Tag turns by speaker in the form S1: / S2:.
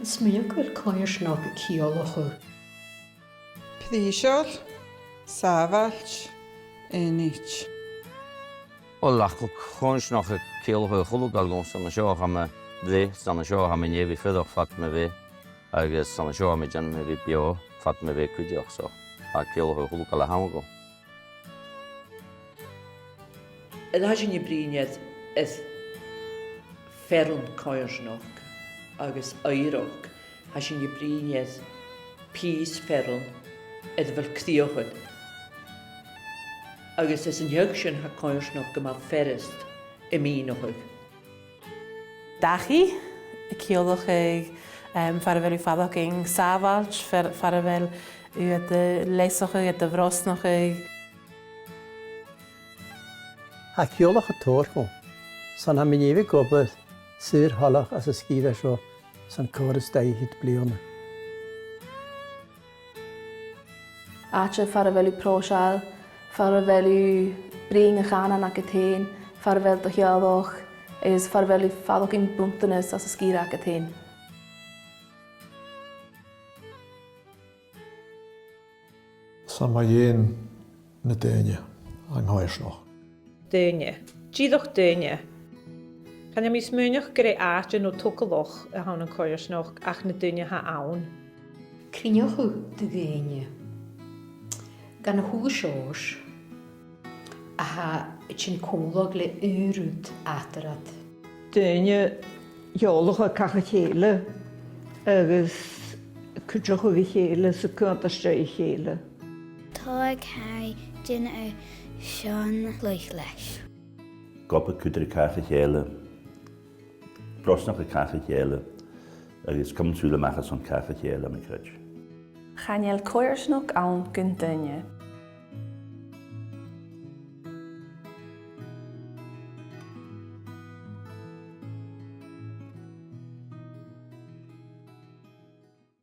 S1: Is mé gofuil Coimhearsnachd ceolacha.
S2: Príseol, sábhailt, éinit.
S3: Wel, ach Coimhearsnachd ceolacha chulú galún san seo ha bhé san seo ha néhí fidach fat me bhé agus san seo me jan me bhí bio fat me bhé cuideach so a ceolacha chulú gal ha go.
S4: Yn hasin I brínead is ferm Coimhearsnachd agus Oighreachd hasin I brínead pís ferm iad bhfuil críochad. Agus is an heag sin ha Coimhearsnachd go má ferist I míochaig.
S5: Dachi, ceolacha farvel fadach in sábhailt, farvel de leisocha de bhrosnocha.
S6: A ceolacha tóirchó, san ha minéhí gobal suir halach as a scíre seo san córas daithid bliana.
S7: Áte farvel próseal, farvel bring a chanan ac y tén, farvel do cheadach, is farvel fadach in buntanas as a scíre ac y tén.
S8: San ma dhéon na daine an Coimhearsnachd.
S9: Daine. Díadach daine. Can mi smúneach gur é áte nó tucalach a hán an Coimhearsnachd ach na daine ha ann.
S1: Críneocha de bhéine. Gan na húsás a ha sin cólag le úrúd atarad.
S2: Daine geolacha cacha chéile agus cuideocha bhí chéile sa cúntaiste I chéile.
S10: Tá cai duine ar seán luich leis.
S11: Goppa cúdra cacha chéile, brosnacha cacha chéile, agus cumsúla machas an cacha chéile me cruid.
S7: Chanel Coimhearsnachd an gun duine.